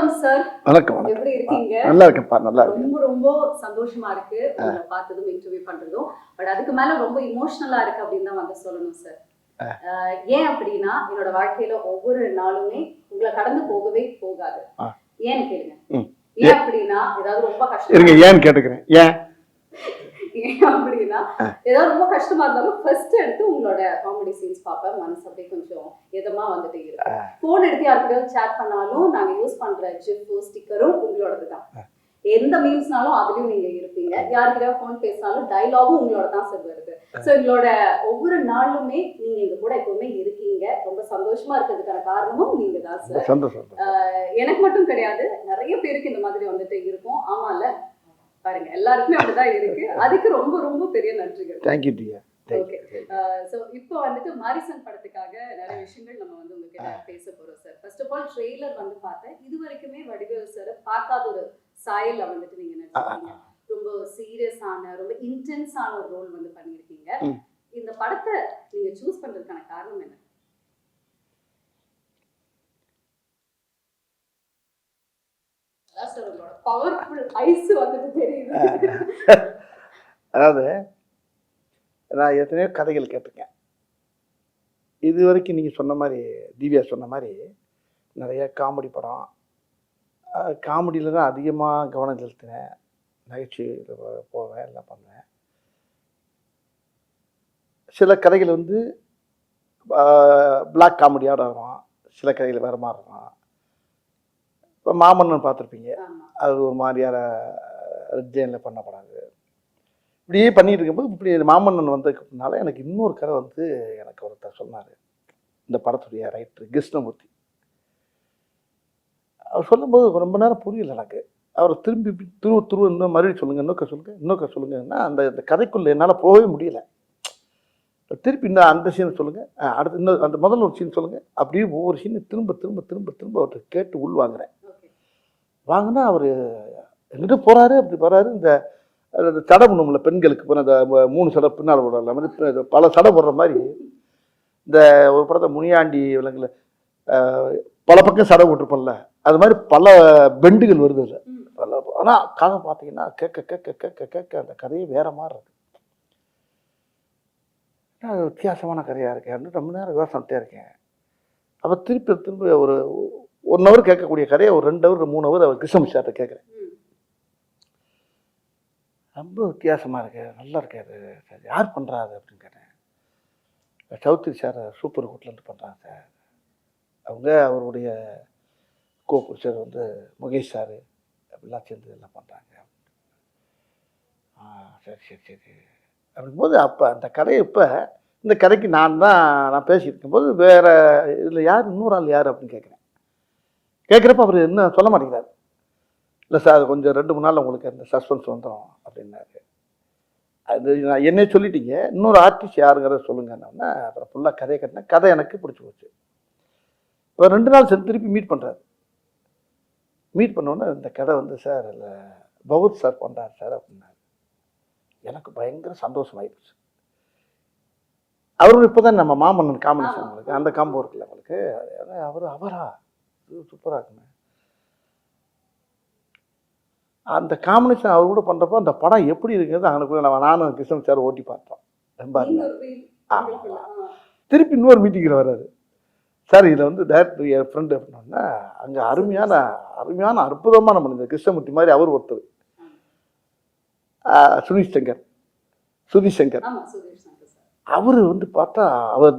வணக்கம் சார். வணக்கம். எப்படி இருக்கீங்க? நல்லா இருக்கேன்ப்பா, நல்லா இருக்கேன். ரொம்ப ரொம்ப சந்தோஷமா இருக்கு உங்களை பார்த்ததும் இன்டர்வியூ பண்றதும். பட் அதுக்கு மேல ரொம்ப இமோஷனலா இருக்கு அப்படின்னு தான் வந்து சொல்லணும் சார். ஏன் அப்படின்னா என்னோட வாழ்க்கையில ஒவ்வொரு நாளுமே உங்களை கடந்து போகவே போகாது. ஏன்னு கேளுங்க. ஏன் அப்படின்னா ஏதாவது ரொம்ப கஷ்டம் இருங்க, ஏன்னு கேட்டுக்கிறேன். ஏன் அப்படின்னா ஏதாவது ரொம்ப கஷ்டமா இருந்தாலும் ஃபர்ஸ்ட் எடுத்து உங்களோட காமெடி சீன்ஸ் பார்ப்பேன். மனசு அப்படியே கொஞ்சம் இதமா வந்துட்டே இருக்கு. போன் எடுத்து யாருக்கிட்ட சேட் பண்ணாலும் நாங்க யூஸ் பண்ற ஜிஃபோ ஸ்டிக்கரும் உங்களோடது தான். எந்த மீம்ஸ்னாலும் அதுலயும் நீங்க இருப்பீங்க. யாருக்கிட்ட போன் பேசினாலும் டயலாகும் உங்களோட தான் சார் வருது. சோ எங்களோட ஒவ்வொரு நாளுமே நீங்க எங்க கூட எப்பவுமே இருக்கீங்க. ரொம்ப சந்தோஷமா இருக்கிறதுக்கான காரணமும் நீங்க தான் சார். எனக்கு மட்டும் கிடையாது, நிறைய பேருக்கு இந்த மாதிரி வந்துட்டு இருக்கும். ஆமால பாருங்க, எல்லாருக்குமே அப்படிதான் இருக்கு. அதுக்கு ரொம்ப ரொம்ப பெரிய நன்றிகள். Thank you dear. ஓகே. சோ இப்போ வந்துட்டு மாரிசன் படத்துக்காக நிறைய விஷயங்கள் நம்ம வந்து உங்ககிட்ட பேச போறோம் sir. First of all trailer வந்து பார்த்தேன். இது வரைக்குமே வடிவேல் சார் பார்க்காத ஒரு சாயல்ல வந்துட்டு நீங்க நடிச்சிருக்கீங்க. ரொம்ப சீரியஸான, ரொம்ப இன்டென்ஸான ஒரு ரோல் வந்து பண்ணியிருக்கீங்க. இந்த படத்தை நீங்க சூஸ் பண்றதுக்கான காரணம் என்ன? அதாவது நான் எத்தனையோ கதைகள் கேட்டிருக்கேன். இது வரைக்கும் நீங்கள் சொன்ன மாதிரி, திவ்யா சொன்ன மாதிரி நிறைய காமெடி படம், காமெடியில் தான் அதிகமாக கவனம் செலுத்தினேன். நகைச்சுவையில் போவேன், எல்லாம் பண்ணுவேன். சில கதைகள் வந்து பிளாக் காமெடியோட வரும், சில கதைகள் வேறு மாதிரி இருக்கும். இப்போ மாமன்னன் பார்த்துருப்பீங்க, அது ஒரு மாதிரியான ரெட்ஜைனில் பண்ணப்படாது. இப்படியே பண்ணிட்டு இருக்கும்போது இப்படி மாமன்னன் வந்ததுக்குனால எனக்கு இன்னொரு கதை வந்து எனக்கு ஒருத்தர் சொன்னார். இந்த படத்துடைய ரைட்டர் கிருஷ்ணமூர்த்தி. அவர் சொல்லும்போது ரொம்ப நேரம் புரியல எனக்கு. அவரை திரும்பி துருவ இன்னும் மறுபடியும் சொல்லுங்கள், இன்னொக்க சொல்லுங்கன்னா அந்த கதைக்குள்ளே என்னால் போகவே முடியல. திருப்பி இன்னும் அந்த சீனை சொல்லுங்கள், அடுத்து இன்னும் அந்த முதல்ல ஒரு சீன் சொல்லுங்கள், அப்படியே ஒவ்வொரு சீனை திரும்ப திரும்ப திரும்ப திரும்ப அவர்கிட்ட கேட்டு உள் வாங்குறேன். வாங்கினா அவர் எங்கிட்ட போகிறாரு, அப்படி போகிறாரு. இந்த சடை பண்ணும்ல பெண்களுக்கு போன அந்த 3 சடை பின்னால் போடுற மாதிரி பல சடை போடுற மாதிரி இந்த ஒரு படத்தை முனியாண்டி விலங்குல பல பக்கம் சடை போட்டிருப்போம்ல, அது மாதிரி பல பெண்டுகள் வருது இல்லை. ஆனால் கதை பார்த்தீங்கன்னா கேட்க கேட்க கேட்க கேட்க அந்த கதையே வேற மாதிரி இருக்கு. அது வித்தியாசமான கதையாக இருக்கேன். ரொம்ப நேரம் யோசனைட்டே இருக்கேன். அப்போ திருப்பி ஒரு 1 ஹவர் கேட்கக்கூடிய கதையை ஒரு 2 ஹவர் 3 ஹவர் அவர் கிருஷ்ணமூர்த்தி சார்கிட்ட கேட்குறேன். ரொம்ப வித்தியாசமாக இருக்கு, நல்லா இருக்காது சார், யார் பண்ணுறாரு அப்படின்னு கேட்டேன். சௌத்ரி சார் சூப்பர் ஹோட்டலேருந்து பண்ணுறாங்க சார். அவருடைய கோபுரர் வந்து முகேஷ் சார் அப்படிலாம் சேர்ந்து எல்லாம் பண்ணுறாங்க. சரி சரி சரி அப்படிங்கும்போது அப்போ அந்த கதையை இந்த கதைக்கு நான் பேசியிருக்கும்போது வேறு இதில் யார் இன்னொரு ஆள் யார் அப்படின்னு கேட்குறப்ப அவர் இன்னும் சொல்ல மாட்டேங்கிறார். இல்லை சார், கொஞ்சம் 2-3 நாள் உங்களுக்கு அந்த சஸ்பென்ஸ் வந்துடும் அப்படின்னாரு. அது நான் என்னே சொல்லிட்டீங்க, இன்னொரு ஆர்டிஸ்ட் யாருங்கிறத சொல்லுங்கன்னா அப்புறம் ஃபுல்லாக கதையை கட்டினேன். கதை எனக்கு பிடிச்சி போச்சு. இப்போ 2 நாள் திருப்பி மீட் பண்ணுறாரு. மீட் பண்ணோன்னே இந்த கதை வந்து சார் இல்லை பகவத் சார் பண்ணுறாரு சார் அப்படின்னாரு. எனக்கு பயங்கர சந்தோஷமாயிடுச்சு. அவரும் இப்போ தான் நம்ம மாமன்னன் காம்பினேஷன் உங்களுக்கு அந்த காம்போ இருக்குல்ல உங்களுக்கு, அவரா சூப்பராக இருக்குங்க. அந்த காம்பினேஷன் அவர் கூட பண்ணுறப்போ அந்த படம் எப்படி இருக்கிறது அங்கே நானும் கிருஷ்ணன் சார் ஓட்டி பார்த்தோம். ரொம்ப திருப்பி இன்னொரு மீட்டிங்கில் வர்றாரு. சார் இதில் வந்து டேரக்டர் என் ஃப்ரெண்டு அப்படின்னா அங்கே அருமையான அற்புதமான மனிதர் கிருஷ்ணமூர்த்தி மாதிரி அவர் ஒருத்தர், சுதீஷ் சங்கர். அவர் வந்து பார்த்தா அவர்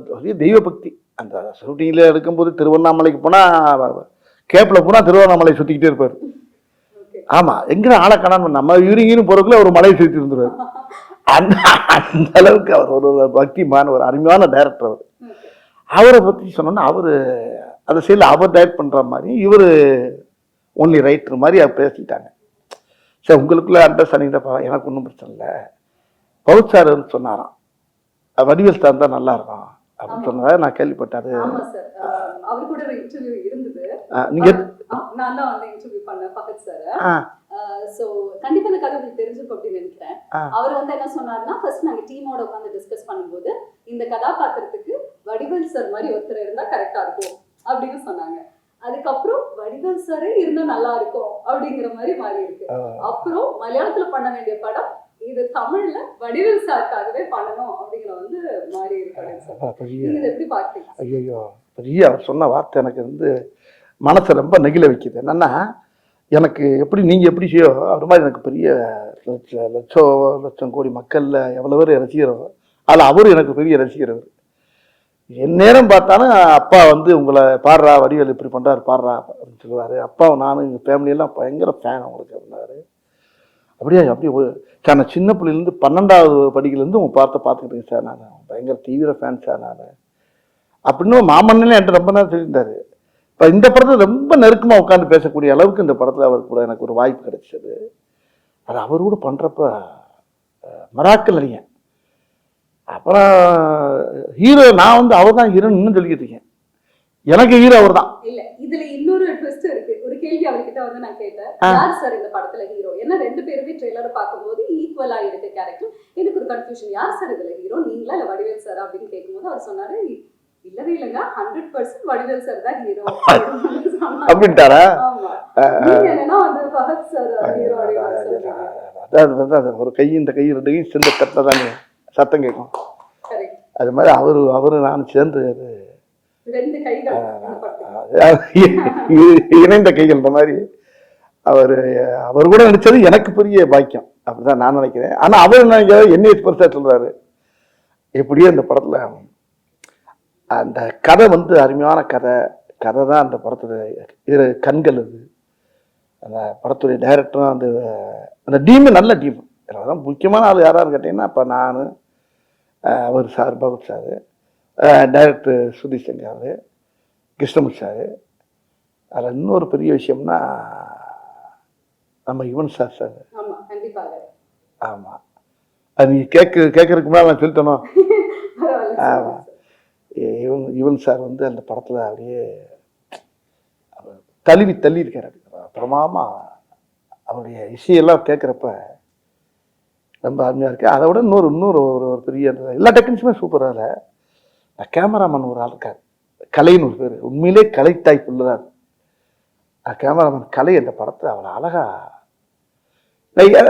தெய்வ பக்தி. அந்த ஷூட்டிங்கில் எடுக்கும்போது திருவண்ணாமலைக்கு போனால் கேப்பில் போனால் திருவண்ணாமலை சுற்றிக்கிட்டே இருப்பார். ஆமாம், எங்கே ஆளை காணாமல் நம்ம யூரிங்கின்னு போகிறதுக்குள்ள ஒரு மலையை சுற்றி இருந்துருவார். அந்த அளவுக்கு அவர் ஒரு பக்திமான ஒரு அருமையான டைரக்டர். அவரை பற்றி சொன்னோன்னா அவர் அந்த சைடில் அவர் டைரக்ட் பண்ணுற மாதிரி இவர் ஒன்லி ரைட்டர் மாதிரி அவர் பேசிட்டாங்க. சார் உங்களுக்குள்ள அண்டர்ஸ்டாண்டிங் தான், எனக்கு ஒன்றும் பிரச்சனை இல்லை. பவுத் சார் சொன்னாராம் வடிவேல் சார் தான் நல்லா இருக்கும் அப்படின்னு சொன்னதை நான் கேள்விப்பட்டாரு. நீங்க நான் தான் வந்து இன்டர்வியூ பண்ணேன் பகத் சார். சோ கண்டிப்பா இந்த கதை உங்களுக்கு தெரிஞ்சிருக்கும் அப்படின்னு நினைக்கிறேன். அவர் வந்து என்ன சொன்னாருன்னா, ஃபர்ஸ்ட் நாங்க டீமோட உட்காந்து டிஸ்கஸ் பண்ணும்போது இந்த கதாபாத்திரத்துக்கு வடிவேல் சார் மாதிரி ஒருத்தர் இருந்தா கரெக்டா இருக்கும் அப்படின்னு சொன்னாங்க. அதுக்கப்புறம் வடிவேல் சாரே இருந்தா நல்லா இருக்கும் அப்படிங்கிற மாதிரி மாறி இருக்கு. அப்புறம் மலையாளத்துல பண்ண வேண்டிய படம் இது தமிழ்ல வடிவேல் சாருக்காகவே பண்ணணும் அப்படிங்கிற வந்து மாறி இருக்கு. நீங்க எப்படி பாக்குறீங்க? ஐயோ பெரிய அவர் சொன்ன வார்த்தை எனக்கு வந்து மனசை ரொம்ப நெகிழ வைக்குது. என்னன்னா எனக்கு எப்படி நீங்கள் எப்படி செய்யோ அது மாதிரி எனக்கு பெரிய லட்சம் கோடி மக்களில் எவ்வளோ பேர் ரசிகரோ அதில் அவரு எனக்கு பெரிய ரசிகர். அவர் என் நேரம் பார்த்தாலும் அப்பா வந்து உங்களை பாடுறா வடிவேல் இப்படி பண்ணுறாரு பாடுறா அப்படின்னு சொல்லுவார். அப்பாவும் நானும் எங்கள் ஃபேமிலியெல்லாம் பயங்கர ஃபேன் அவங்களுக்கு இருந்தார். அப்படியே சார் நான் சின்ன பிள்ளைலேருந்து 12வது படிக்கிலேருந்து உங்கள் பார்த்துக்கிட்டேங்க சார். நான் பயங்கர தீவிர ஃபேன் சார் நான் அப்படின்னு மாமன்னே என்கிட்ட ரொம்ப நேரம் சொல்லியிருந்தார். இப்போ இந்த படத்தில் ரொம்ப நெருக்கமாக உட்காந்து பேசக்கூடிய அளவுக்கு இந்த படத்தில் அவருக்கு கூட எனக்கு ஒரு வாய்ப்பு கிடைச்சது. அது அவர் கூட பண்ணுறப்ப மராக்கல் அறிங்க. அப்புறம் ஹீரோ நான் வந்து அவர் தான் ஹீரோன்னு இன்னும் சொல்லிக்கிட்டு இருக்கேன். எனக்கு ஹீரோ அவர் தான். இல்ல இதுல இன்னொரு ட்விஸ்ட் இருக்கு. ஒரு கேள்வி அவர்கிட்ட வந்து நான் கேட்டேன், யார் சார் இந்த படத்துல ஹீரோ? ஏன்னா ரெண்டு பேருமே ட்ரெய்லரை பார்க்கும்போது ஈக்குவலா இருக்கு கேரக்டர். எனக்கு ஒரு கன்ஃபியூஷன், யார் சார் இதுல ஹீரோ, நீங்களா இல்ல வடிவேல் சார் அப்படின்னு கேட்கும்போது அவர் சொன்னாரு இல்லவே இல்லைங்க 100% வடிவேல் சார் தான் ஹீரோ அப்படின்ட்டாரா? என்னன்னா வந்து ஃபஹத் சார் ஹீரோ. அதாவது ஒரு கை இந்த கை ரெண்டு கை சேர்ந்த கட்டில் தானே சத்தம் கேட்கும். அது மாதிரி அவரு நான் சேர்ந்து இணைந்த கைகள் இந்த மாதிரி அவர் கூட நடிச்சது எனக்கு பெரிய பாக்கியம் அப்படிதான் நான் நினைக்கிறேன். ஆனா அவர் என்ன பெருசா சொல்றாரு எப்படியோ இந்த படத்துல அந்த கதை வந்து அருமையான கதை தான் அந்த படத்துல கண்கள். அது அந்த படத்துடைய டைரக்டரும் அந்த டீமு நல்ல டீம். அதான் முக்கியமான ஆள் யாரான்னு கேட்டீங்கன்னா இப்போ நான் அவர் sir Bhagat sir, director Sudheesh Shankar, Krishnamurthy sir. அதில் இன்னொரு பெரிய விஷயம்னா நம்ம யுவன் சார். ஆமாம் அது நீங்கள் கேட்கறதுக்கு முன்னாடி நான் சொல்லிட்டேனோ. ஆமாம் யுவன் சார் வந்து அந்த படத்தில் அப்படியே தள்ளி இருக்கார். பிரமாமா அவருடைய இசையெல்லாம் கேட்குறப்ப ரொம்ப அருமையாக இருக்குது. அதை விட இன்னொரு ஒரு பெரிய எல்லா டெக்னிக்ஸுமே சூப்பராக. அதில் கேமராமேன் ஒரு ஆள் இருக்கார், கலைன்னு ஒரு பேர். உண்மையிலே கலை டைப் உள்ளதான் கேமராமேன் கலை. அந்த படத்தை அவ்வளோ அழகா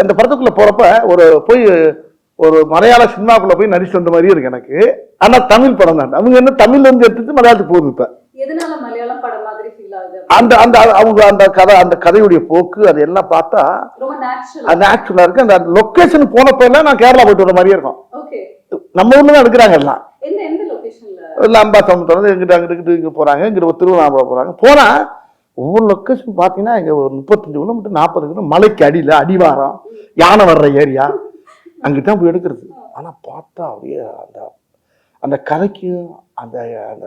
அந்த படத்துக்குள்ளே போகிறப்ப ஒரு மலையாள சினிமாக்குள்ளே போய் நடிச்சு வந்த மாதிரியும் இருக்கு எனக்கு. ஆனால் தமிழ் படம் தான். அவங்க என்ன தமிழ்ல இருந்து எடுத்துட்டு மலையாளத்துக்கு போகுது. இப்போ அந்த கதையுடைய போக்கு அது எல்லாம் பார்த்தா நேச்சுரலா இருக்கு. அந்த லொகேஷன் போனப்ப எல்லாம் நான் கேரளா போயிட்டு வர மாதிரியே இருக்கும். நம்ம ஊர்ல தான் எடுக்கிறாங்க எல்லாம். அம்பா சமுத்திரம் எங்கிட்ட அங்கிட்டு இங்க போறாங்க, இங்க திருவண்ணாமலை போனா ஒவ்வொரு லொக்கேஷன் பார்த்தீங்கன்னா இங்கே ஒரு 35 கிலோமீட்டர் 40 கிலோமீட்டர் மலைக்கு அடியில் அடிவாரம் யானை வர்ற ஏரியா அங்கிட்ட தான் போய் எடுக்கிறது. ஆனால் பார்த்தா அப்படியே அந்த கதைக்கும் அந்த அந்த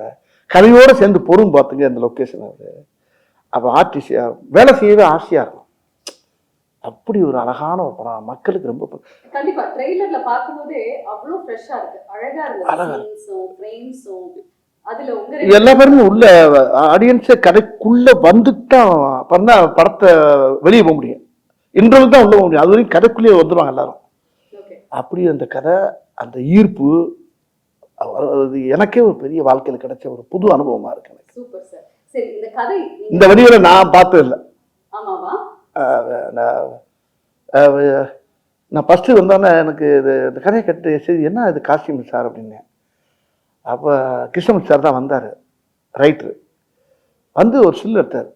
கதையோடு சேர்ந்து பொறும் பார்த்துங்க அந்த லொக்கேஷன். அது அப்போ ஆர்டிஸ்ட் வேலை செய்யவே ஆசையாக இருக்கும். அப்படி ஒரு அழகான ஒரு படம், மக்களுக்கு ரொம்ப கண்டிப்பா ட்ரெய்லர்ல பார்க்கும்போதே அவ்வளோ ஃப்ரெஷ்ஷா இருக்கு, அழகா இருக்கு. எல்லா பேருமே உள்ள ஆடியன்ஸை கதைக்குள்ள வந்துட்டா பண்ணா படத்தை வெளியே போக முடியும். இன்டர்வல் தான் உள்ள போக முடியும். அது வரைக்கும் கதைக்குள்ளேயே வந்துடுவாங்க எல்லாரும். அப்படி அந்த கதை அந்த ஈர்ப்பு எனக்கே ஒரு பெரிய வாழ்க்கையில் கிடைச்ச ஒரு புது அனுபவமா இருக்கு எனக்கு. இந்த வடிவில நான் பார்த்தது இல்லை. நான் ஃபர்ஸ்ட் வந்தோன்னே எனக்கு இந்த கதையை கட்டு சரி என்ன இது காஸ்டியூம் சார் அப்படின்னு. அப்போ கிருஷ்ணமூர்த்தி சார் தான் வந்தார், ரைட்ரு. வந்து ஒரு சில்லு எடுத்தார்.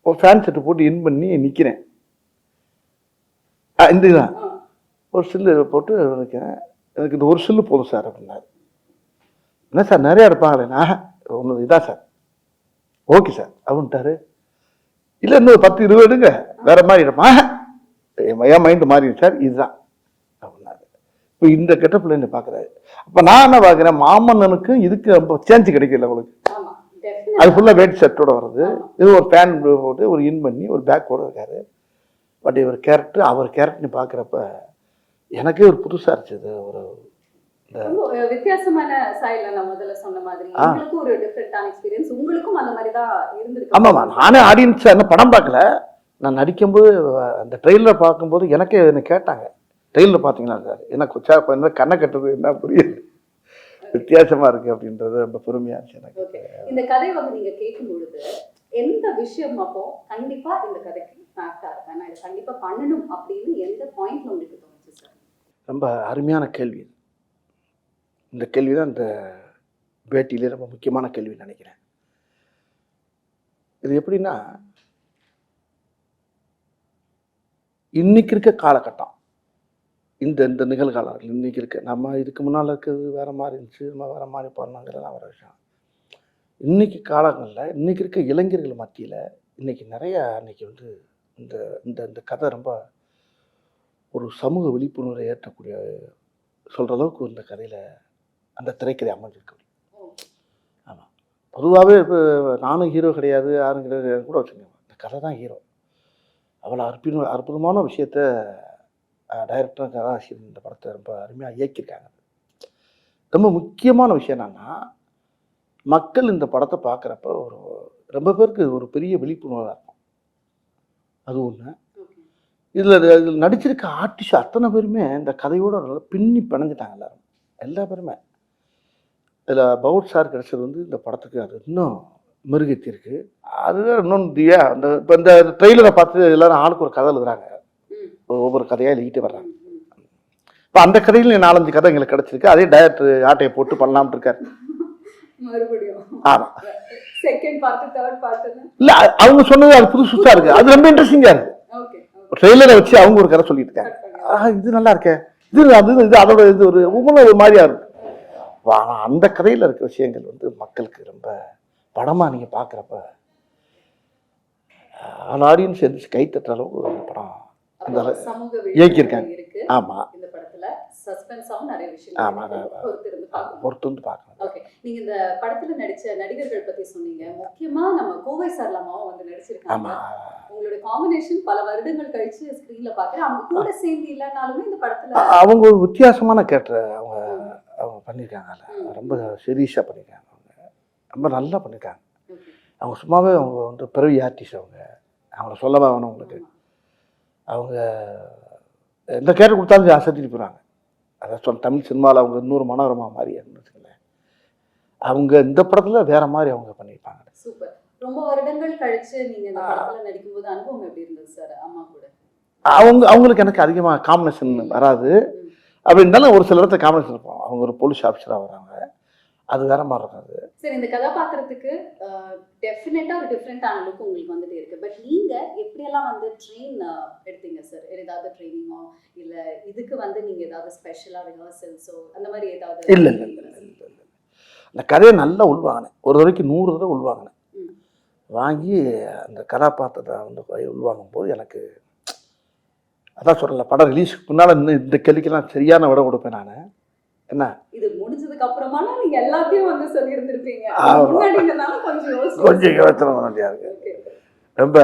ஒரு ஃபேன் செட்டு போட்டு இன் பண்ணி நிற்கிறேன். இந்த இதுதான் ஒரு சில்லு போட்டு நிற்கிறேன். எனக்கு இந்த ஒரு சில்லு போதும் சார் அப்படின்னாரு. என்ன சார் நிறையா எடுப்பாங்களேண்ணா? ஒன்று இதான் சார். ஓகே சார் அப்படின்ட்டாரு. இல்லை இன்னும் 10-20 எடுங்க வேற மாதிரி எடுப்பா. என் மைண்டு மாறிடும் சார், இதுதான் அப்படின்னாரு. இப்போ இந்த கெட்டப்பில் என்ன பார்க்குறாரு. அப்போ நான் என்ன பார்க்குறேன், மாமன்னனுக்கு இதுக்கு ரொம்ப சேஞ்சு கிடைக்கல உங்களுக்கு. அது ஃபுல்லாக வேட் ஷர்ட்டோட வருது. இது ஒரு பேன் போட்டு ஒரு இன் பண்ணி ஒரு பேக்கோடு இருக்காரு. பட் இவர் கேரக்டர் அவர் கேரக்டர்னு பார்க்குறப்ப எனக்கே ஒரு புதுசாக இருந்துச்சு. ஒரு வித்தியாசமான ஸ்டைல்ல நான் முதல்ல சொன்ன மாதிரி உங்களுக்கும் ஒரு டிஃபரண்டான எக்ஸ்பீரியன்ஸ், உங்களுக்கும் அந்த மாதிரி தான் இருந்திருக்கு. ஆமாம்மா, நானே ஆடியன்ஸ் என்ன படம் பார்க்கல. நான் நடிக்கும்போது அந்த ட்ரெயிலர் பார்க்கும்போது எனக்கே என்ன கேட்டாங்க, ட்ரெயிலர் பார்த்தீங்களா சார் எனக்கு கண்ணை கட்டுறது என்ன புரியுது வித்தியாசமா இருக்கு அப்படின்றது ரொம்ப பெருமையா இருந்துச்சு எனக்கு. ஓகே. இந்த கதை வந்து நீங்க கேட்கும் பொழுது எந்த விஷயம் அப்போ கண்டிப்பா இந்த கதைக்கு ஃபேக்டா இருக்கேன், நான் இதை கண்டிப்பா பண்ணணும் அப்படின்னு எந்த பாயிண்ட்ல உங்களுக்கு தோணுச்சு சார்? ரொம்ப அருமையான கேள்வி. இந்த கேள்வி தான் இந்த பேட்டியிலே ரொம்ப முக்கியமான கேள்வின்னு நினைக்கிறேன். இது எப்படின்னா, இன்னைக்கு இருக்க காலகட்டம், இந்த இந்த நிகழ்காலங்கள் இன்னைக்கு இருக்க, நம்ம இதுக்கு முன்னால் இருக்கிறது வேற மாதிரி இருந்துச்சு, நம்ம வேற மாதிரி பண்ணோங்கிறதெல்லாம் ஒரு விஷயம். இன்னைக்கு காலங்களில் இன்னைக்கு இருக்க இளைஞர்கள் மத்தியில் இன்னைக்கு நிறைய இன்னைக்கு வந்து இந்த இந்த இந்த கதை ரொம்ப ஒரு சமூக விழிப்புணர்வை ஏற்றக்கூடிய சொல்கிற அளவுக்கு இந்த கதையில் அந்த திரைக்கதை அமைஞ்சிருக்கு. ஆமாம், பொதுவாகவே இப்போ நானும் ஹீரோ கிடையாது, யாரும் கிடையாது கூட வச்சுக்கோங்க, இந்த கதை தான் ஹீரோ. அவ்வளோ அற்புதமான விஷயத்த டைரக்டர் கதாசிரியர் இந்த படத்தை ரொம்ப அருமையாக இயக்கியிருக்காங்க. ரொம்ப முக்கியமான விஷயம் என்னன்னா, மக்கள் இந்த படத்தை பார்க்குறப்ப ஒரு ரொம்ப பேருக்கு ஒரு பெரிய விழிப்புணர்வாக இருக்கும். அது ஒன்று. இதில் நடிச்சிருக்க ஆர்டிஸ்ட் அத்தனை பேருமே இந்த கதையோட நல்லா பின்னி பிணைஞ்சிட்டாங்க. எல்லா பேருமே. இதில் பவுட் சார் கிடச்சது வந்து இந்த படத்துக்கு அது இன்னும் மெருகேற்றிருக்கு. அதுதான் இன்னொன்று அந்த இப்போ இந்த ட்ரெய்லரை பார்த்து எல்லாரும் ஆளுக்கு ஒரு கதை எழுதுறாங்க, ஒவ்வொரு கதையாக எழுதிட்டு வர்றாங்க. இப்போ அந்த கதையில் 4-5 கதை எங்களுக்கு கிடச்சிருக்கு. அதே டைரக்டர் ஆட்டையை போட்டு பண்ணலாம்னு இருக்காரு. ஆமாம், இல்லை அவங்க சொன்னது அது புதுசாக இருக்குது, அது ரொம்ப இன்ட்ரெஸ்டிங்காக இருக்குது. ட்ரெய்லரை வச்சு அவங்க ஒரு கதை சொல்லிட்டு இருக்காங்க, இது நல்லா இருக்கே, இது அது இது அதோட இது ஒரு ஒவ்வொன்றும் ஒரு மாதிரியா இருக்கும். ஆனால் அந்த கதையில் இருக்க விஷயங்கள் வந்து மக்களுக்கு ரொம்ப படமாக நீங்கள் பார்க்குறப்ப அந்த ஆடியன்ஸ் எதிர்த்து கை தட்டுற அளவுக்கு ஒரு படம் அந்த இயக்கியிருக்காங்க. ஆமாம், பொறுத்து வந்து பார்க்கணும். ஓகே, நீங்க இந்த படத்துல நடிச்ச நடிகர்கள் பத்தி சொன்னீங்க. முக்கியமா நம்ம கோவை சரளமாவும் வந்து நடிச்சிருக்காங்க. உங்களோட காம்பினேஷன் பல வருடங்கள் கழிச்சு ஸ்கிரீன்ல பாக்குறேன். அவங்க கூட சேர்ந்து இல்லைனாலுமே இந்த படத்துல அவங்க ஒரு வித்தியாசமான கேரக்டர் அவங்க பண்ணியிருக்காங்க. ரொம்ப சீரியஸாக பண்ணியிருக்காங்க. அவங்க ரொம்ப நல்லா பண்ணியிருக்காங்க. அவங்க சும்மாவே அவங்க வந்து பிறவி ஆர்டிஸ்ட். அவங்கள சொல்லவே வேணும் உங்களுக்கு. அவங்க எந்த கேரக்டர் கொடுத்தாலும் அசத்திட்டு போகிறாங்க. அதை தமிழ் சினிமாவில் அவங்க இன்னொரு மனோரமா மாதிரி இருந்துச்சுங்களேன். அவங்க இந்த படத்தில் வேற மாதிரி அவங்க பண்ணியிருப்பாங்க. சூப்பர். ரொம்ப வருடங்கள் கழிச்சு நீங்க இந்த படத்துல நடிக்கும்போது அனுபவம் எப்படி இருந்தது சார் அம்மா கூட? அவங்களுக்கு எனக்கு அதிகமாக காம்பினேஷன் வராது. அப்படி இருந்தாலும் ஒரு சில இடத்துல காம்பினேஷன் இருப்போம். அவங்க ஒரு போலீஸ் ஆஃபீஸராக வராங்க, அது வேற மாதிரி இருக்காது. சரி, இந்த கதாபாத்திரத்துக்கு டெஃபினட்டா ஒரு டிஃப்ரெண்டான லுக் உங்களுக்கு வந்துட்டே இருக்கு. பட் நீங்க எப்படியெல்லாம் வந்து ட்ரெயின் எடுத்தீங்க சார்? ஏதாவது ட்ரைனிங்கோ இல்ல இதுக்கு வந்து நீங்க ஏதாவது ஸ்பெஷலா ரிஹர்சல்ஸோ அந்த மாதிரி ஏதாவது? இல்லை, அந்த கதையை நல்லா உள்வாங்கினேன். ஒரு தடவைக்கு 100 தடவை உள்வாங்கினேன். வாங்கி அந்த கதாபாத்திரத்தை வந்து உள்வாங்கும் போது எனக்கு அதான் சொல்கிறேன், படம் ரிலீஸுக்கு முன்னால் இன்னும் இந்த கேள்விக்கெல்லாம் சரியான விட கொடுப்பேன் நான். என்ன இது முடிஞ்சதுக்கு அப்புறமா நீங்க எல்லாத்தையும் வந்து சொல்லியிருந்திருப்பீங்க. கொஞ்சம் யோசனை வேண்டியா இருக்கு. ரொம்ப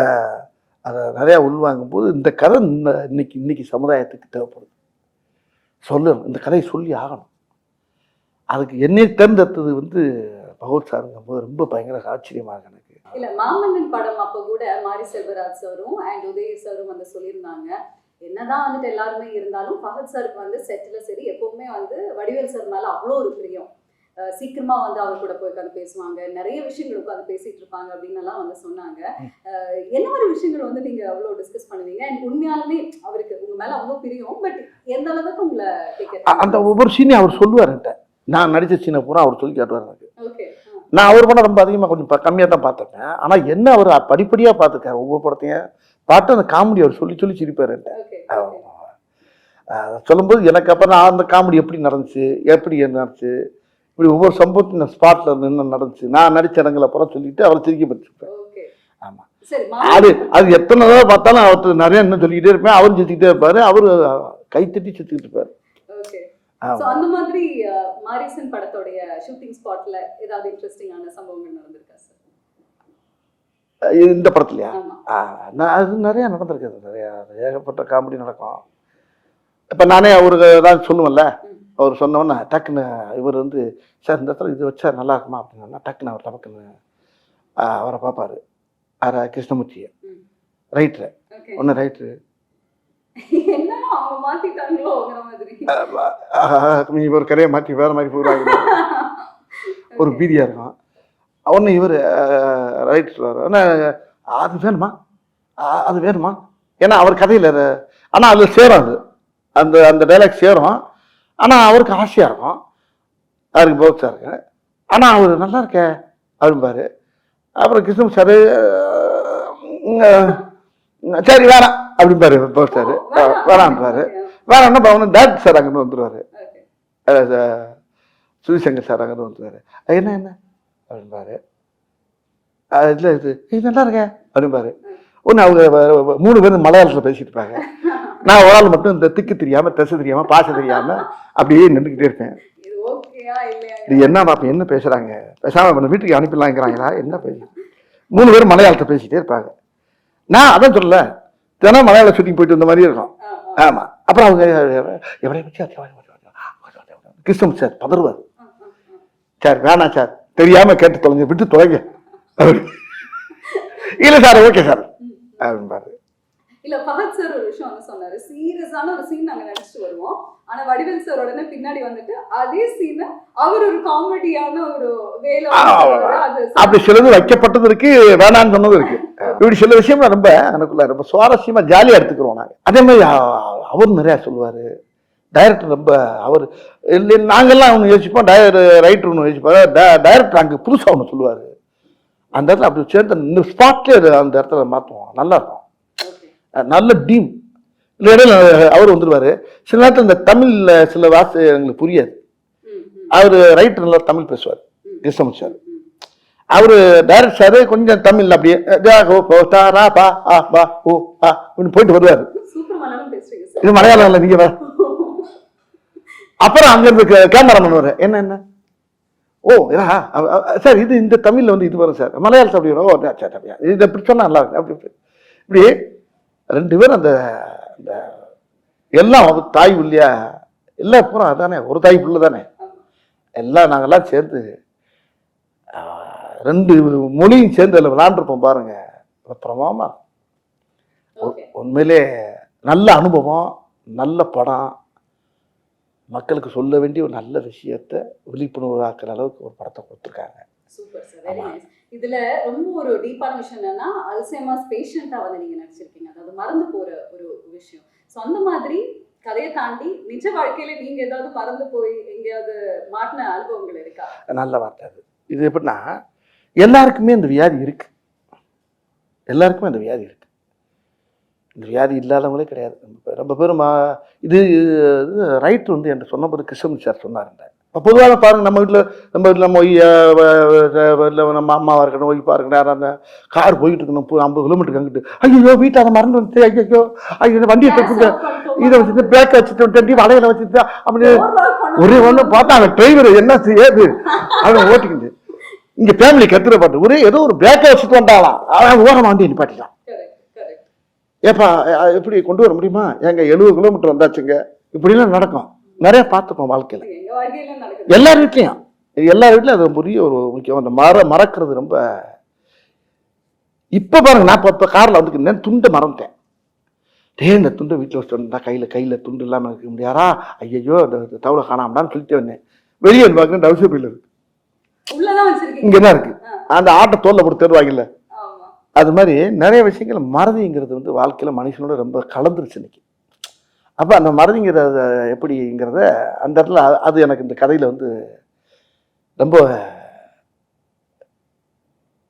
அதை நிறையா உள்வாங்கும் போது இந்த கதை இன்னைக்கு சமுதாயத்துக்கு தேவைப்படுது. சொல்லணும், இந்த கதையை சொல்லி ஆகணும். அதுக்கு என்னை தேர்ந்தெடுத்தது வந்து பகவத் சாருங்கும் போது ரொம்ப பயங்கர ஆச்சரியமாக எனக்கு. இல்ல, மாமன்னன் படம் அப்போ கூட மாரி செல்வராஜ் சாரும் அண்ட் உதய சாரும் வந்து சொல்லியிருந்தாங்க, என்னதான் வந்துட்டு எல்லாருமே இருந்தாலும் பகத் சாருக்கு வந்து செட்டில் சரி எப்பவுமே வந்து வடிவேல் சார் மேல அவ்வளோ ஒரு பிரியம். சீக்கிரமா வந்து அவர் கூட போய் உட்காந்து பேசுவாங்க, நிறைய விஷயங்கள் உட்காந்து பேசிட்டு இருப்பாங்க அப்படின்னு எல்லாம் வந்து சொன்னாங்க. என்ன மாதிரி விஷயங்கள் வந்து நீங்க அவ்வளோ டிஸ்கஸ் பண்ணுவீங்க? அண்ட் உண்மையாலுமே அவருக்கு உங்க மேல அவ்வளோ பிரியம், பட் எந்த அளவுக்கு உங்களை அந்த ஒவ்வொரு சீனையும் அவர் சொல்லுவார். நான் நடித்த சீனை பூரா அவர் சொல்லி காட்டுவார் எனக்கு. ஓகே, நான் அவர் படம் ரொம்ப அதிகமாக கொஞ்சம் கம்மியாக தான் பார்த்துருக்கேன். ஆனால் என்ன அவர் படிப்படியாக பார்த்துருக்காரு. ஒவ்வொரு படத்தையும் பார்த்து அந்த காமெடி அவர் சொல்லி சொல்லி சிரிப்பார். சொல்லும்போது எனக்கு அப்புறம் நான் அந்த காமெடி எப்படி நடந்துச்சு, எப்படி நடந்துச்சு, இப்படி ஒவ்வொரு சம்பவத்தையும் நான் ஸ்பாட்டில் இருந்து என்ன நடந்துச்சு, நான் நடித்த இடங்களை அப்புறம் சொல்லிட்டு அவரை சிரிக்க பற்றிருப்பேன். ஆமாம், அது எத்தனை தடவை பார்த்தாலும் அவர்கிட்ட நிறைய இன்னும் சொல்லிக்கிட்டே இருப்பேன். அவரும் சிரிச்சுக்கிட்டே இருப்பார், அவர் கைத்தட்டி சிரிச்சுக்கிட்டு இருப்பார். அந்த மாதிரி மாரிசன் படத்தோடைய ஷூட்டிங் ஸ்பாட்ல ஏதாவது இன்ட்ரெஸ்டிங்கான சம்பவங்கள் நடந்திருக்கா சார்? இந்த படத்துலையா? அது நிறையா நடந்திருக்குது. நிறையா ஏகப்பட்ட காமெடி நடக்கும். இப்போ நானே அவருக்கு ஏதாவது சொல்லுவேன்ல, அவர் சொன்னோன்னே டக்குன்னு இவர் வந்து சார் இந்த இடத்துல இது வச்சா நல்லா இருக்குமா அப்படின்னா டக்குன்னு அவர் டக்குன்னு அவரை பார்ப்பார். கிருஷ்ணமூர்த்தியை ரைட்ரு ஒன்று ரைட்ரு என்னமோ அவங்க மாத்திட்டாங்களோங்கிற மாதிரி. நீ ஒரு கதையை மாற்றி வேற மாதிரி போடுவாங்க. ஒரு பீதியா இருக்கும். ஒன்று இவர் ரைட் சொல்லுவார், ஆனால் அது வேணுமா, அது வேணுமா, ஏன்னா அவர் கதையில் ஆனால் அதில் சேரும், அது அந்த அந்த டைலாக் சேரும். ஆனால் அவருக்கு ஆசையாக இருக்கும், அவருக்கு பௌத்ஸாக இருக்கு. ஆனால் அவர் நல்லா இருக்க அப்படின்பாரு. அப்புறம் கிருஷ்ணன் சார் சரி வேணாம் அப்படின்பாரு. பௌத்ஸார் வேணான்றாரு. வேணாம்னா அவனு டேரக்டர் சார் அங்கேருந்து வந்துடுவார், சுதிசங்கர் சார் அங்கேருந்து வந்துடுவார். என்ன என்ன அப்படின்பாரு. இல்லை இது நல்லா இருக்க அப்படின்பாரு. ஒன்று அவங்க 3 பேரும் மலையாளத்தில் பேசிட்டு இருப்பாங்க. நான் ஒரு ஆள் மட்டும் இந்த திக்கு தெரியாமல், திசை தெரியாமல், பாச தெரியாமல் அப்படியே நின்றுக்கிட்டே இருப்பேன். இது என்ன பாப்பா என்ன பேசுகிறாங்க, பேசாமல் வீட்டுக்கு அனுப்பிடலாங்கிறாங்களா என்ன பேச. 3 பேரும் மலையாளத்தை பேசிகிட்டே இருப்பாங்க. நான் அதான் சொல்லலை, தினம் மலையாள ஷூட்டிங் போயிட்டு வந்த மாதிரி இருக்கும். ஆமாம். அப்புறம் அவங்க எவ்வளோ கிருஷ்ணன் சார் பதறுவார், சார் வேணாம் சார், தெரியாமல் கேட்டு தொலைங்க, விட்டு தொலைங்க. இல்லை சார் ஓகே சார் அப்படின்பாரு. இல்ல பகத் சார் ஒரு விஷயம் வந்து சொன்னாரு, சீரியஸான ஒரு சீன் நாங்க நினைச்சிட்டு வருவோம், ஆனா வடிவேல் சார் உடனே பின்னாடி வந்துட்டு அதே சீனை அவர் ஒரு காமெடியான ஒரு வேலை அப்படி சிலது வைக்கப்பட்டது இருக்கு, வேணான்னு சொன்னது இருக்கு. இப்படி சில விஷயம் ரொம்ப எனக்குள்ள ரொம்ப சுவாரஸ்யமா ஜாலியா எடுத்துக்கிறோம் நாங்க. அதே மாதிரி அவர் நிறைய சொல்லுவாரு, டைரக்டர் ரொம்ப அவர் நாங்கெல்லாம் ஒன்று யோசிப்போம், ரைட்டர் ஒன்று யோசிப்பாரு, டைரக்டர் அங்கே புதுசாக ஒன்று சொல்லுவார். அந்த இடத்துல அப்படி சேர்ந்து இந்த ஸ்பாட்லேயே அந்த இடத்துல மாற்றுவோம், நல்லா இருக்கும், நல்ல டீம். இல்லை இடையில அவர் வந்துடுவார். சில நேரத்தில் இந்த தமிழில் சில வார்த்தை எங்களுக்கு புரியாது, அவர் ரைட்டர் நல்லா தமிழ் பேசுவார் கிருஷ்ணமூர்த்தி சார். அவர் டைரக்டர் சார் கொஞ்சம் தமிழ் அப்படியே போயிட்டு வருவார். இது மலையாளம் இல்லை, நீங்கள் அப்புறம் அங்கிருந்து கேமராமேன் வருவார், என்ன என்ன ஓ சார் இது இந்த தமிழில் வந்து இது வரும் சார், மலையாளத்தில் அப்படி வரும், ஓ சார் அப்படியா இது இப்படி சொன்னால் நல்லா இருக்கு அப்படி இப்படி 2 பேரும் அந்த அந்த எல்லாம் தாய் இல்லையா, எல்லாம் பூரா அதானே, ஒரு தாய் பிள்ளை தானே, எல்லாம் நாங்கள்லாம் சேர்ந்து 2 மொழியும் சேர்ந்து அதில் விளாண்டுருப்போம் பாருங்க. பிரமாமா உண்மையிலே நல்ல அனுபவம், நல்ல படம், மக்களுக்கு சொல்ல வேண்டிய ஒரு நல்ல விஷயத்தை விழிப்புணர்வாக்குற அளவுக்கு ஒரு படத்தை கொடுத்துருக்காங்க. Super sir, very nice. இதுல ரொம்ப ஒரு டீப்பான விஷயம் என்னன்னா, அல்சைமர்ஸ் பேஷண்டா வந்து நீங்க நடிச்சிருக்கீங்க, அதாவது மறந்து போற ஒரு விஷயம். ஸோ அந்த மாதிரி கதையை தாண்டி நிஜ வாழ்க்கையில நீங்க ஏதாவது மறந்து போய் எங்கேயாவது மாட்டின அனுபவங்கள் இருக்கா? நல்ல வார்த்தை அது. இது எப்படின்னா, எல்லாருக்குமே இந்த வியாதி இருக்கு, எல்லாருக்குமே அந்த வியாதி இருக்கு. இந்த வியாதி இல்லாதவங்களே கிடையாது. ரொம்ப பேரும் இது ரைட்டர் வந்து என்கிட்ட சொன்னபோது கிருஷ்ணன் சார் சொன்னாருங்க. பொதுவாக பாருங்க, நம்ம வீட்டில் நம்ம இல்லை நம்ம அம்மாவாக இருக்கணும், ஒய்ஃபாக இருக்கணும், யாரும் அந்த கார் போயிட்டு இருக்கணும் 50 கிலோமீட்டருக்கு அங்கிட்டு, ஐயோ வீட்டை அதை மறந்து வந்து, ஐயோ ஐயோ வண்டியை தச்சுட்டு இதை வச்சுட்டு பேக்கை வச்சுட்டு வலையில வச்சுட்டு அப்படி ஒரே ஒன்று பார்த்தா அவன் டிரைவர் என்ன செய்யாது அவன் ஓட்டிக்கிட்டு இங்கே ஃபேமிலி கத்துற பாட்டு ஒரே ஏதோ ஒரு பேக்கை வச்சுட்டு வந்தாலாம், அவன் ஓரமாக வண்டி நிப்பாட்டிட்டான். ஏப்பா எப்படி கொண்டு வர முடியுமா, எங்க 70 கிலோமீட்டர் வந்தாச்சுங்க. இப்படிலாம் நடக்கும், நிறைய பார்த்துப்போம் வாழ்க்கையில், எல்லார் வீட்லையும். எல்லார் வீட்லையும் அது பெரிய ஒரு முக்கியம். அந்த மறக்கிறது ரொம்ப. இப்போ பாருங்க, நான் இப்போ காரில் வந்துருக்கேன், துண்டை மறந்துட்டேன். இந்த துண்டை வீட்டில் வச்சுட்டு வந்தா கையில் துண்டு இல்லாமல் இருக்க முடியாரா, ஐயோ அந்த தவளை காணாமடான்னு சொல்லிட்டு வந்தேன். வெளியே வந்து பார்க்குறேன், டவுசர் பையில் இருக்கு, இங்கே தான் இருக்கு. அந்த ஆட்டை தோல்ல போட்டு தேடுவாங்கல்ல, அது மாதிரி நிறைய விஷயங்கள் மறதிங்கிறது வந்து வாழ்க்கையில் மனுஷனோட ரொம்ப கலந்துருச்சு இன்னைக்கு. அப்போ அந்த மறதிங்கிறத எப்படிங்கிறத அந்த இடத்துல அது எனக்கு இந்த கதையில் வந்து ரொம்ப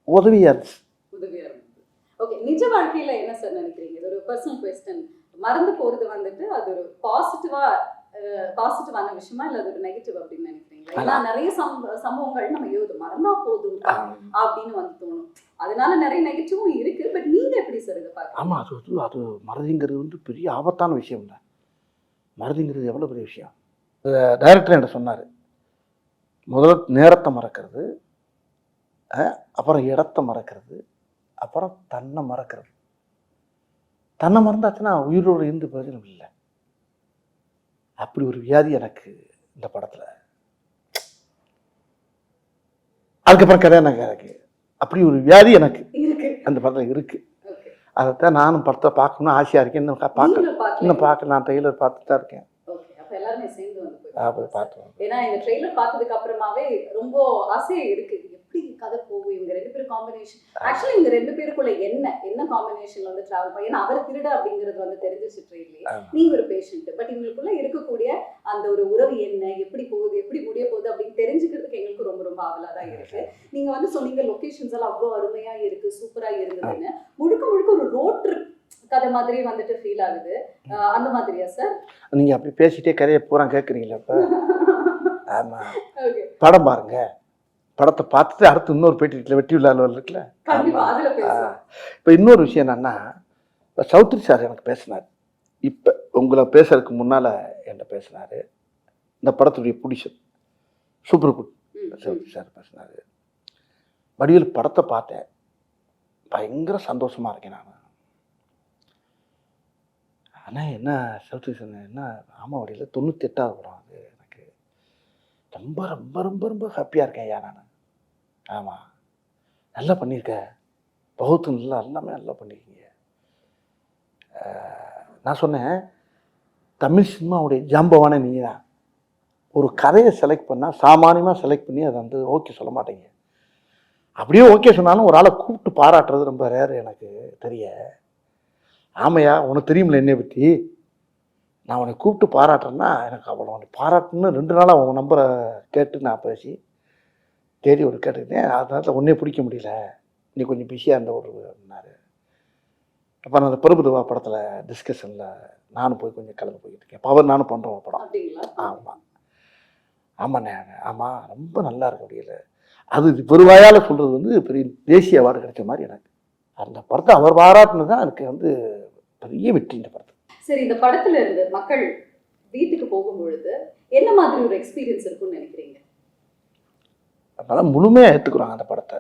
உதவியா இருந்துச்சு. ஓகே, நிஜ வாழ்க்கையில என்ன சார் நினைக்கிறீங்க? இது ஒரு பர்சனல் क्वेश्चन. மறந்து போறது வந்துட்டு அது ஒரு பாசிட்டிவான விஷயமா இல்ல அது ஒரு நெகட்டிவ் அப்படின்னு நினைக்கிறீங்களா? ஏன்னா நிறைய சம்பவங்கள் நம்ம மறந்தா போதும் அப்படின்னு வந்து தோணும், அதனால நிறைய நெகட்டிவும் இருக்கு. பட் நீங்க எப்படி சார் இதை பார்க்க? ஆமா, அது மறதிங்கிறது வந்து பெரிய ஆபத்தான விஷயம் இல்லை. மறதிங்கிறது எவ்வளோ பெரிய விஷயம். டைரக்டர் என்கிட்ட சொன்னார், முதல்ல நேரத்தை மறக்கிறது, அப்புறம் இடத்தை மறக்கிறது, அப்புறம் தன்னை மறக்கிறது. தன்னை மறந்தாச்சுன்னா உயிரோடு இருந்து பிரயோஜனம் இல்லை. அப்படி ஒரு வியாதி எனக்கு இந்த படத்தில். அதுக்கப்புறம் கதை எனக்கு அப்படி ஒரு வியாதி எனக்கு அந்த படத்தில் இருக்கு. அதைத்தான் நானும் படத்தை பார்க்கணும்னு ஆசையாக இருக்கேன். இன்னும் பார்க்க நீங்களும் பார்க்கல. இன்னும் பார்க்க நான் ட்ரெய்லர் பார்த்துட்டு தான் இருக்கேன். ஓகே, அப்ப எல்லாருமே சேர்ந்து வந்து போய் பார்த்துருவோம். ஏன்னா இந்த ட்ரெய்லர் பார்த்ததுக்கு அப்புறமாவே ரொம்ப ஆசையே இருக்கு, எப்படி கதை போகும், இவங்க 2 பேரும் காம்பினேஷன். ஆக்சுவலி இவங்க 2 பேருக்குள்ள என்ன காம்பினேஷன்ல வந்து டிராவல் பண்ணி, ஏன்னா அவர் திருட அப்படிங்கிறது வந்து தெரிஞ்சிச்சு ட்ரெயிலே, நீங்க ஒரு பேஷண்ட், பட் இவங்களுக்குள்ள இருக்கக்கூடிய அந்த ஒரு உறவு என்ன, எப்படி போகுது, எப்படி முடிய போகுது அப்படின்னு தெரிஞ்சுக்கிறதுக்கு எங்களுக்கு ரொம்ப ரொம்ப ஆவலா தான் இருக்கு. நீங்க வந்து சொன்னீங்க லொகேஷன்ஸ் எல்லாம் அவ்வளோ அருமையா இருக்கு, சூப்பரா இருந்ததுன்னு. முழுக்க முழுக்க ஒரு ரோட் ட்ரிப் கதை மாதிரி வந்துட்டு ஃபீல் ஆகுது. அந்த மாதிரியா சார்? நீங்க அப்படி பேசிட்டே கதையை பூரா கேட்குறீங்களா இப்ப? ஆமா, படம் பாருங்க. படத்தை பார்த்துட்டு அடுத்து இன்னொரு பேட்டி வெற்றி விழா இருக்குல்ல, இப்போ இன்னொரு விஷயம் என்னன்னா, இப்போ சௌத்ரி சார் எனக்கு பேசினார். இப்போ உங்களை பேசுறதுக்கு முன்னால் என்கிட்ட பேசினார். இந்த படத்துடைய producer super good Choudhary sir பேசினார். வடிவேல் படத்தை பார்த்தேன், பயங்கர சந்தோஷமாக இருக்கேன் நான். ஆனால் என்ன சௌத்ரி சார் என்ன, ஆமாம் வடிவேல் 98வது படம் அது, எனக்கு ரொம்ப ரொம்ப ரொம்ப ரொம்ப ஹாப்பியாக இருக்கேன் ஐயா நான். ஆமாம், நல்லா பண்ணியிருக்க, பகுத்து நல்லா எல்லாமே நல்லா பண்ணியிருக்கீங்க. நான் சொன்னேன், தமிழ் சினிமாவுடைய ஜாம்பவானே நீங்கள் தான். ஒரு கதையை செலக்ட் பண்ணால் சாமானியமாக செலக்ட் பண்ணி அதை வந்து ஓகே சொல்ல மாட்டேங்க. அப்படியே ஓகே சொன்னாலும் ஒரு ஆளை கூப்பிட்டு பாராட்டுறது ரொம்ப ரேர் எனக்கு தெரிய. ஆமையா, உனக்கு தெரியுமில்ல என்னை பற்றி, நான் உன்னை கூப்பிட்டு பாராட்டுறேன்னா எனக்கு அவ்வளோ உன்னை பாராட்டுன்னு 2 நாளாக உங்கள் நம்பரை கேட்டு நான் பேசி தேடி ஒரு கேட்டுக்கிட்டேன். அதனால ஒன்றே பிடிக்க முடியல, நீ கொஞ்சம் பிஸியாக இருந்த ஒரு அப்படின்னாரு. அப்போ நான் அந்த பிரபுதேவா படத்தில் டிஸ்கஷனில் நானும் போய் கொஞ்சம் கலந்து போய்கிட்டு இருக்கேன். பவர் நானும் பண்ணுறோம் ஒரு படம். ஆமாம் ஆமாண்ணே, ஆமாம் ரொம்ப நல்லா இருக்கு அப்படியில. அது பெருவாயால் சொல்கிறது வந்து பெரிய தேசிய அவார்டு கிடைச்ச மாதிரி எனக்கு. அந்த படத்தை அவர் பாராட்டுனது தான் எனக்கு வந்து பெரிய வெற்றி இந்த படத்தை. சரி, இந்த படத்துல இருந்து மக்கள் வீட்டுக்கு போகும் பொழுது என்ன மாதிரி ஒரு எக்ஸ்பீரியன்ஸ் இருக்கும்னு நினைக்கிறீங்க? அதனால் முழுமையாக ஏற்றுக்குறாங்க அந்த படத்தை.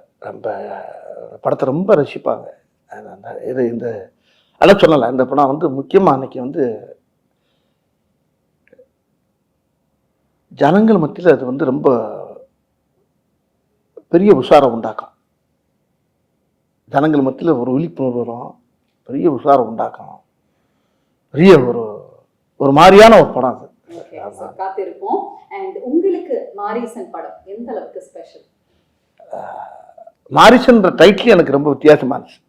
படத்தை ரொம்ப ரசிப்பாங்க. அந்த இது இந்த அதெல்லாம் சொல்லலை. இந்த படம் வந்து முக்கியமாக அன்னைக்கு வந்து ஜனங்கள் மத்தியில் அது வந்து ரொம்ப பெரிய உஷாரம் உண்டாக்கும். ஜனங்கள் மத்தியில் ஒரு விழிப்புணர்வு வரும், பெரிய உஷாரம் உண்டாக்கும். பெரிய ஒரு மாதிரியான ஒரு படம் அது. காத்திருப்போம். அண்ட் உங்களுக்கு மாரிசன் படம் எந்த அளவுக்கு ஸ்பெஷல்? மாரிசன்ற டைட்டில் எனக்கு ரொம்ப வித்தியாசமாக இருந்துச்சு.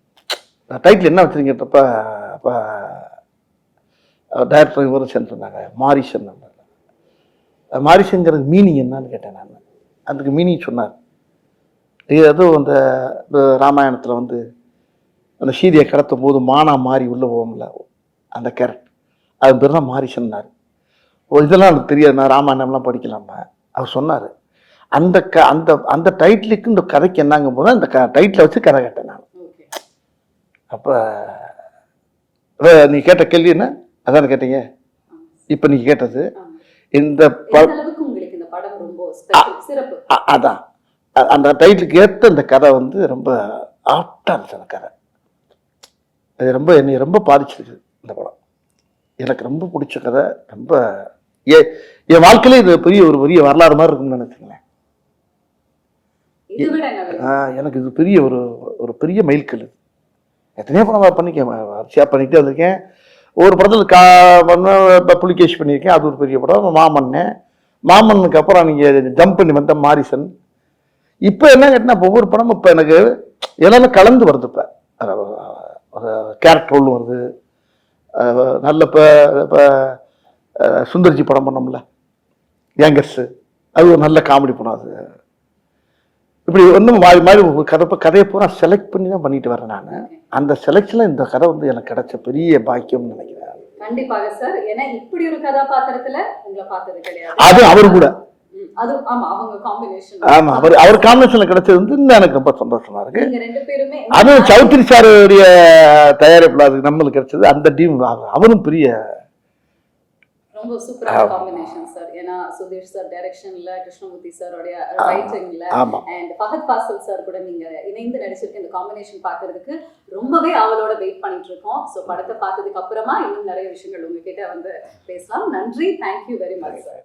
டைட்டில் என்ன வச்சுருங்கப்ப, அப்போ டைரக்டர் விவரம் சொன்னாங்க மாரிசன். மாரிசங்கிறது மீனிங் என்னன்னு கேட்டேன் நான். அதுக்கு மீனிங் சொன்னார். இது அதுவும் அந்த ராமாயணத்தில் வந்து அந்த சீதையை கடத்தும் போது மானா மாறி உள்ளே போகும்ல, அந்த கேரக்டர், அது பேர் தான் மாரிசன்னார். இதெல்லாம் எனக்கு தெரியாது, நான் ராமாயணம்லாம் படிக்கலாமா. அவர் சொன்னார் அந்த அந்த அந்த டைட்டிலுக்கு இந்த கதைக்கு என்னங்கும் போது அந்த டைட்டிலை வச்சு கதை கேட்டேன் நான். அப்போ நீ கேட்ட கேள்வி என்ன, அதான் கேட்டீங்க. இப்போ நீ கேட்டது இந்த அதான் அந்த டைட்டிலுக்கு ஏற்ற இந்த கதை வந்து ரொம்ப ஆப்டாக இருந்துச்சு. அந்த கதை அது ரொம்ப என்னை ரொம்ப பாதிச்சிருக்கு. இந்த படம் எனக்கு ரொம்ப பிடிச்ச கதை. ரொம்ப என் வாழ்க்கையில இது பெரிய வரலாறு மாதிரி இருக்குன்னு நினைச்சுங்களேன். எனக்கு இது பெரிய ஒரு பெரிய மைல்கல். எத்தனையோ படம் வரிசையாக பண்ணிகிட்டே வந்திருக்கேன். ஒரு படத்தில் புலிகேஷ் பண்ணியிருக்கேன், அது ஒரு பெரிய படம். மாமன்னுக்கு அப்புறம் நீங்கள் ஜம்ப் பண்ணி வந்த மாரிசன். இப்போ என்ன கேட்டினா, ஒவ்வொரு படமும் இப்போ எனக்கு எல்லாமே கலந்து வருது. இப்போ ஒரு கேரக்டர் ரோல் வருது. நல்ல இப்போ சுந்தர்ஜி படம் பண்ணோம்ல யங்கர்ஸு, அது ஒரு நல்ல காமெடி படம். அது இப்படி ஒன்றும் மாதிரி கதையை பூரா செலக்ட் பண்ணி தான் பண்ணிட்டு வரேன் நான். அந்த செலக்ஷன்ல இந்த கதை வந்து எனக்கு கிடைச்ச பெரிய பாக்கியம்னு நினைக்கிறேன். கண்டிப்பாக சார். ஏன்னா இப்படி ஒரு கதாபாத்திரத்துல உங்களை பார்த்தது கிடையாது. அது அவரு கூட அது ஆமா அவங்க காம்பினேஷன். ஆமா, அவர் காம்பினேஷன்ல கிடைச்சது வந்து எனக்கு ரொம்ப சந்தோஷமா இருக்கு. நீங்க 2 பேருமே அது சௌத்ரி சாருடைய தயாரிப்புல அது நம்மளுக்கு கிடைச்சது. அந்த டீம் அவரும் பெரிய ரொம்ப சூப்பரான காம்பினேஷன் சார். ஏன்னா சுதீஷ் சார் டைரக்ஷன்ல, கிருஷ்ணமூர்த்தி சாரோட ரைட்டிங்ல, அண்ட் ஃபஹத் ஃபாசில் சார் கூட நீங்க இணைந்து நடிச்சிருக்க இந்த காம்பினேஷன் பார்க்கிறதுக்கு ரொம்பவே ஆவலோட வெயிட் பண்ணிட்டு இருக்கோம். ஸோ படத்தை பார்த்ததுக்கு அப்புறமா இன்னும் நிறைய விஷயங்கள் உங்ககிட்ட வந்து பேசலாம். நன்றி, தேங்க்யூ வெரி மச் சார்.